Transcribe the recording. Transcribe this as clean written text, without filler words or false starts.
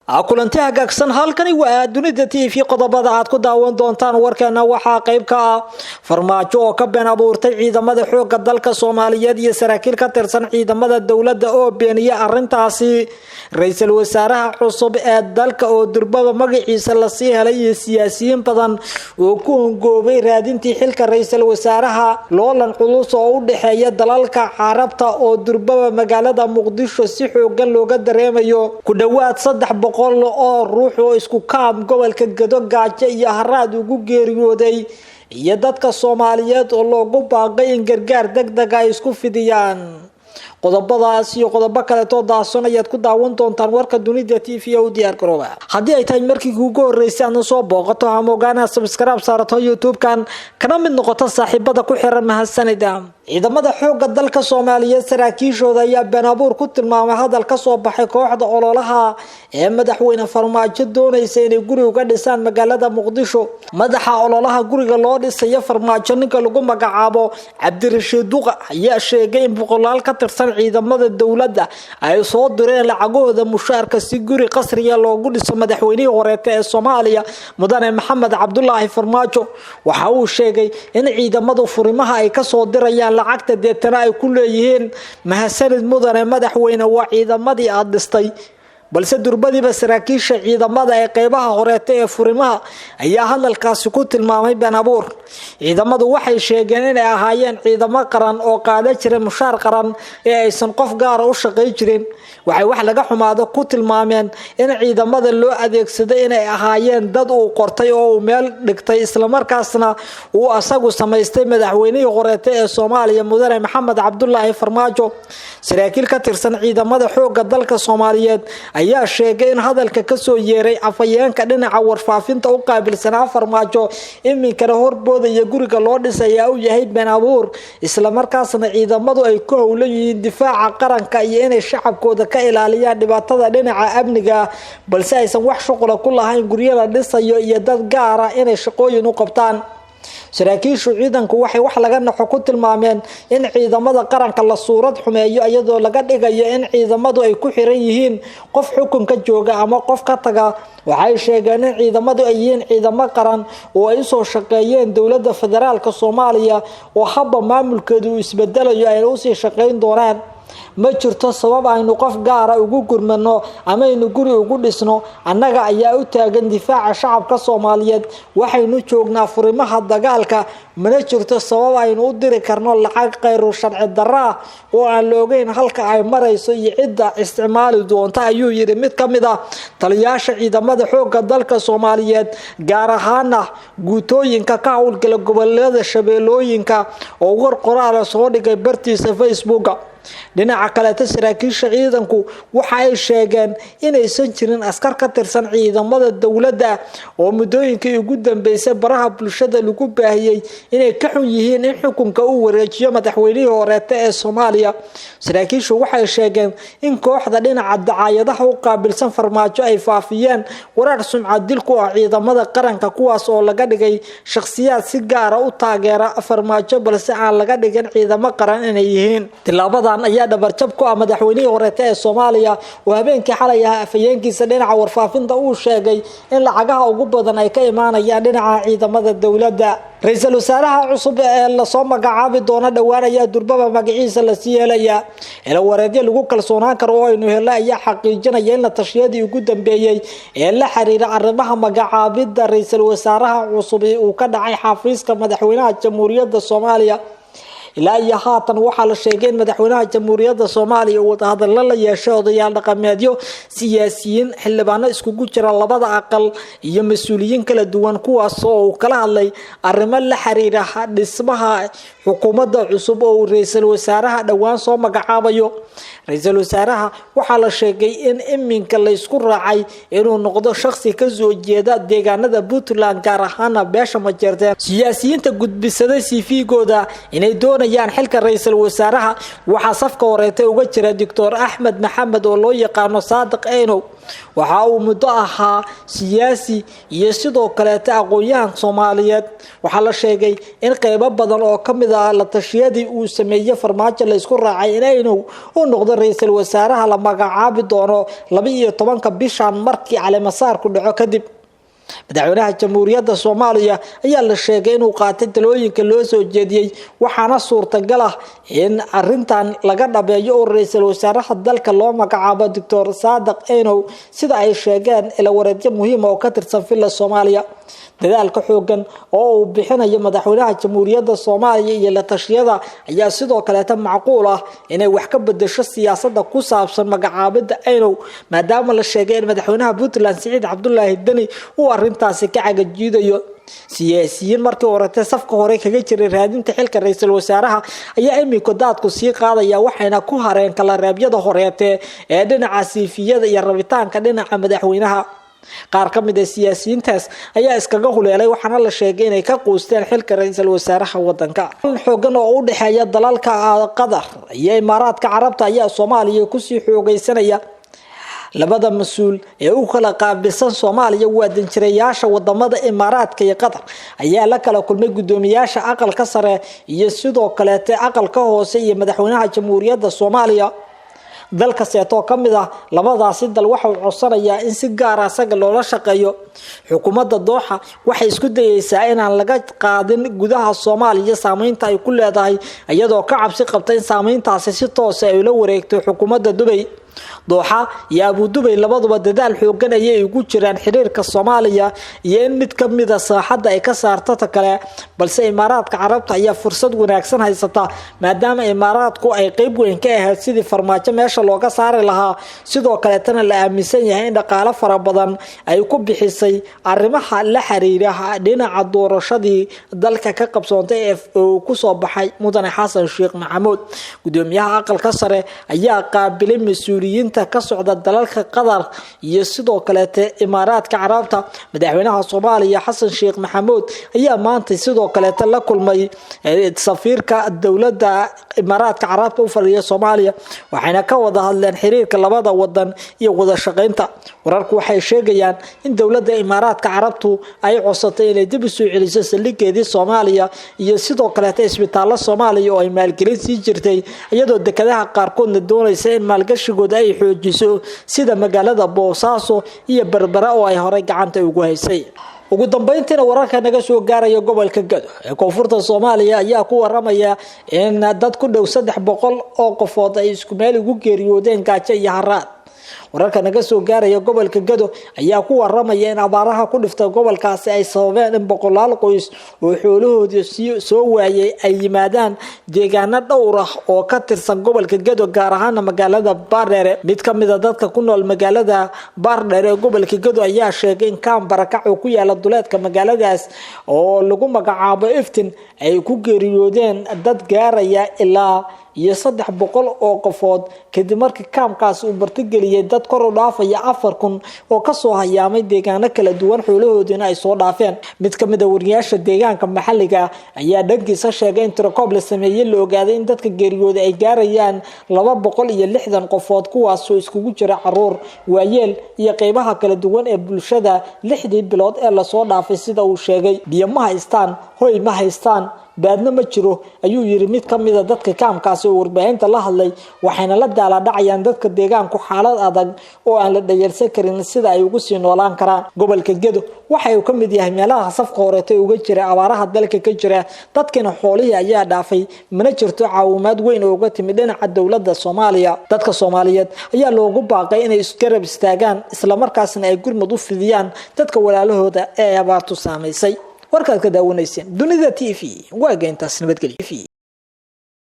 kulanti hagaagsan halkani waa dunida TV qodobada aad ku daawan doontaan warkeena waxa qayb ka ah farmaajo oo ka been abuurtay ciidamada xoogga dalka Soomaaliyeed iyo saraakiil ka tirsan ciidamada dawladda oo beeniyay arintaasi ra'iisul wasaaraha cusub ee dalka oo durbaba magaciisa la sii helay iyo siyaasiyiin badan oo ku hongoobay raadintii xilka ra'iisul wasaaraha loolan culus oo u dhaxeeya dalalka Carabta oo durbaba magaalada Muqdisho si xoogan looga dareemayo ku dhawaad 300 oo ruux oo isku kaab gobolka Gado Gaajo iyo Haraad ugu geeriyooday iyo dadka Soomaaliyeed oo loogu baaqay in gargaar degdeg ah isku fidiyaan qodobadaas iyo qodobo kale oo daasanayaad ku daawan doontaan warka dunida TV oo diyaar garooba hadii ay tahay markii ugu horeysay aan soo booqato ha moogana subscribe saarato YouTube-kan kana mid noqoto saaxiibada ku xiran mahadsanida ciidamada xoogga dalka Soomaaliyeed saraakiishooda ayaa been abuur ku tilmaamay hadal ka soo baxay kooxda ololaha ee madaxweyne Farmaajo doonaysa inay guri uga dhisaan magaalada Muqdisho madaxa ololaha guriga loo dhisay Farmaajo ninka lagu magacaabo Cabdirashiid Duqa ayaa sheegay in boqolaal ka tirsan ciidamada dawladda ay soo direen lacagooda mushaarka si guri qasriya loogu dhiso madaxweynihii hore ee Soomaaliya mudane Maxamed Cabdullaahi Farmaajo waxa uu sheegay in ciidamadu furimaha ay ka soo dirayaan lacagta deetana ay ku leeyihiin mahadsanid mudane madaxweyne waa ciidamadii aad dhistay balse durbadiiba saraakiisha ciidamada ee qaybaha horeeta ee furimaha ayaa hadalkaasi ku tilmaamay been abuur ciidamadu waxay sheegeen inay ahaayeen ciidamo qaran oo qaada jiray mushaar qaran ee aysan qof gaar ah u shaqeyn jirin waxay wax laga xumaado ku tilmaameen in ciidamada loo adeegsaday inay ahaayeen dad uu qortay oo uu meel dhigtay isla markaasna uu asagu sameystay madaxweynihii horeeta ee Soomaaliya mudane Maxamed Cabdullaahi Farmaajo saraakiil ka tirsan ciidamada xoogga dalka Soomaaliyeed ayaa sheegay in hadalka ka soo yeeray afayeenka dhinaca warfaafinta u qaabilsanaa Farmaajo iminkana horbooda iyo guriga loo dhisay uu yahay been abuur isla markaasna ciidamadu ay ku howlan yihiin difaaca qaranka iyo inay shacabkooda ka ilaaliyaan dhibaatada dhinaca amniga balse aysan wax shaqo ku lahayn guriyada dhisayo iyo dad gaar ah inay shaqooyin u qabtaan saraakiishu ciidanku waxay wax laga naxo ku tilmaameen in ciidamada qaranka la suurad xumeeyo iyadoo laga dhigayo in ciidamadu ay ku xiran yihiin qof xukunka jooga ama qof ka taga waxay sheegeen in ciidamadu ay yihiin ciidamo qaran oo ay soo shaqeeyeen dawladda federaalka Soomaaliya oo habba maamulkeedu isbedelayo ay u sii shaqeyn doonaan ma jirto sabab aynu qof gaar ah ugu gurmano ama aynu guri ugu dhisno annaga ayaa u taagan difaaca shacabka Soomaaliyeed waxaynu joognaa furimaha dagaalka mana jirto sabab aynu u diri karno lacag qayro sharci darro oo aan loogeyn halka ay marayso iyo cidda isticmaali doonta ayuu yiri mid kamid ah taliyaasha ciidamada xoogga dalka Soomaaliyeed gaar ahaan guutooyinka ka howlgala gobollada Shabeellooyinka oo war qoraal soo dhigay bartiisa Facebook dhinaca kale saraakiisha ciidanku waxa ay sheegeen inaysan jirin askar ka tirsan ciidamada dawladda oo muddooyinkii ugu dambeysay baraha bulshada lagu baahiyay inay ka xun yihiin in xukunka uu wareejiyo madaxweynihii hore ee Soomaaliya saraakiishu waxay sheegeen in kooxda dhinaca dacaayadaha u qaabilsan Farmaajo ay faafiyeen warar sumcad dil ku ah ciidamada qaranka kuwaas oo laga dhigay shakhsiyaad si gaar ah u taageera Farmaajo balse aan laga dhigin ciidamo qaran inay yihiin tilaabada ayaa dabarjab ku ah madaxweynihii hore ee Soomaaliya oo habeenkii xalay afayeenkiisa dhinaca warfaafinta uu sheegay in lacagaha ugu badan ay ka imaanayaan dhinaca ciidamada dawladda ra'iisul wasaaraha cusub ee la soo magacaabi doona dhawaan ayaa durbaba magaciisa la sii helaya ila wareedyo lagu kalsoonaan karo oo aynu helay ayaa xaqiijinaya in la tashiyadii ugu dambeeyay ee la xiriira arrimaha magacaabida ra'iisul wasaaraha cusub uu ka dhacay xafiiska madaxweynaha Jamhuuriyadda Soomaaliya ilaa iyo haatan waxaa la sheegay in madaxweynaha Jamhuuriyadda Soomaaliya uu hadal la yeeshay odayaal dhaqameedyo siyaasiyiin xildhibaano iskugu jira labada aqal iyo mas'uuliyiin kala duwan kuwaas oo kala hadlay arrimo la xiriira dhismaha xukuumadda cusub oo ra'iisul wasaaraha dhawaan soo magacaabayo ra'iisul wasaaraha waxaa la sheegay in iminka la isku raacay inuu noqdo shakhsi ka soo jeeda deegaanada Puntland gaar ahaan beesha Majeerteen siyaasiyiinta gudbisaday CV-gooda inay doonayaan doonayaan xilka ra'iisul wasaaraha waxa safka horeetay uga jira Dr. Axmed Maxamed oo loo yaqaan Saadiq Aynow waxa uu muddo ahaa siyaasi iyo sidoo kale aqoonyahan Soomaaliyeed waxa la sheegay in qaybo badan oo kamid ah la tashiyadii uu sameeyay farmaajo la isku raacay in Aynow uu noqdo ra'iisul wasaaraha la magacaabi doono 12 bishan markii caleemasaarku dhaco kadib madaxweynaha jamhuuriyadda Soomaaliya ayaa la sheegay inuu qaatay talooyinka loo soo jeediyay waxaana suurtagal ah in arintan laga dhabeeyo oo ra'iisul wasaaraha dalka loo magacaabo Dr. Saadiq Aynow sida ay sheegeen ila wareedyo muhiim ah oo ka tirsan filla Soomaaliya dadaalka xoogan oo uu bixinayo madaxweynaha jamhuuriyadda Soomaaliya iyo la tashiyada ayaa sidoo kale macquul ah inay wax ka bedesho siyaasadda ku saabsan magacaabida Aynow maadaama la sheegay in madaxweynaha Puntland Siciid Cabdullaahi Dani uu arintaasi ka cagajiidayo siyaasiyiin markii hore safka hore kaga jiray raadinta xilka ra'iisul wasaaraha ayaa imika daadku sii qaadaya waxayna ku hareen kala reebyada horeete ee dhinaca siifiyada iyo rabitaanka dhinaca madaxweynaha qaar ka mid ah siyaasiyiintaas ayaa iskaga huleelay waxaana la sheegay inay ka qoosteen xilka ra'iisul wasaaraha wadanka xoogan oo u dhaxeeya dalalka Qatar iyo Imaaraadka Carabta ayaa Soomaaliya ku sii xoogaysanaya labada mas'uul ee u kala qaabilsan Soomaaliya waadan jireyaasha wadamada Imaaraadka iyo Qatar ayaa la kala kulmay gudoomiyaasha aqalka sare iyo sidoo kale aqalka hoose iyo madaxweynaha jamhuuriyadda Soomaaliya dalka seeto kamid ah labadaasi dal waxa uu codsanayaa in si gaar ah asaga loola shaqeeyo xukuumadda Dooxa waxay isku dayaysaa in aan laga qaadin gudaha Soomaaliya saameynta ay ku leedahay iyadoo ka cabsi qabta in saameyntaasi si toos ah ay la wareegto xukuumadda Dubai Dooxa iyo Abu Dhabi labaduba dadaal xoogan ayay ugu jiraan xiriirka Soomaaliya iyo in mid kamid ah saaxadda ay ka saarto ta kale balse Imaaraadka Carabta ayaa fursad wanaagsan haysata maadaama Imaaraadku ay qayb weyn ka ahayd sidii farmaajo meesha looga saari lahaa sidoo kale tan la aaminsan yahay in dhaqaale fara badan ay ku bixisay arrimaha la xiriira dhinaca doorashadii dalka ka qabsoontay oo ku soo baxay mudane Xasan Sheekh Maxamuud gudoomiyaha aqalka sare ayaa qaabilay mas'uuliyiinta ka socda dalalka Qatar iyo sidoo kale Imaaraadka Carabta madaxweynaha Soomaaliya Xasan Sheekh Maxamuud ayaa maanta sidoo kale la kulmay safiirka dawladda Imaaraadka Carabta u fadhiya Soomaaliya waxayna ka wada hadleen xiriirka labada wadan iyo wada shaqeynta wararku waxay sheegayaan in dawladda Imaaraadka Carabtu ay codsatay inay dib u soo celiso saldhigeedii Soomaaliya iyo sidoo kale isbitaalada Soomaaliya oo ay maalgelin sii jirtay iyadoo dekedaha qaarkood doonaysa in maalgashigooda ay xoojiso sida magaalada Boosaaso iyo Berbera oo ay hore gacanta ugu haysay ugu dambeyntiina wararka naga soo gaaraya gobolka Gado ee koonfurta Soomaaliya ayaa ku waramaya in dad ku dhow 300 oo qofood ay isku meel ugu geeriyoodeen gaajo iyo haraad wararka naga soo gaaraya gobolka Gado ayaa ku waramaya in abaaraha ku dhiftay gobolkaasi ay sababeen in boqolaal qoys oo xoolahoodii soo waayay ay yimaadaan deegaano dhowr ah oo ka tirsan gobolka Gado gaar ahaan magaalada Baardheere mid ka mid ah dadka ku nool magaalada Baardheere ee gobolka Gado ayaa sheegay in kaam barakac oo ku yaala duleedka magaaladaas oo lagu magacaabo Iftiin ay ku geeriyoodeen dad gaaraya ilaa iyo 300 oo qofood kadib markii kaamkaas uu bartigeliyay dad kor u dhaafaya 4000 oo ka soo hayaamay deegaano kala duwan xoolahoodina ay soo dhaafeen mid ka mid ah wariyaasha deegaanka maxalliga ayaa dhankiisa sheegay in tirokoob la sameeyay la ogaaday in dadka geeriyooday ay gaarayaan 260 qofood kuwaas oo iskugu jira caruur waayeel iyo qaybaha kala duwan ee bulshada 6 bilood ee la soo dhaafay sida uu sheegay biyo ma haystaan hoy ma haystaan baadna ma jiro ayuu yiri mid ka mid ah dadka kaamkaasi oo warbaahinta la hadlay waxayna la daala dhacayaan dadka deegaanku xaalad adag oo aan la dhayalsan karin sida ay ugu sii noolaan karaan gobolka Gado waxa uu ka mid yahay meelaha safka horeeta uga jira abaaraha dalka ka jira dadkina xoolihii ayaa dhaafay mana jirto caawimaad weyn oo uga timid dhinaca dawladda Soomaaliya dadka Soomaaliyeed ayaa loogu baaqay inay isgarab istaagaan isla markaasna ay gurmad u fidiyaan dadka walaalahooda ee abaartu saameysay warkaad ka daawanayseen dunida TV waa geyntaas nabadgelyo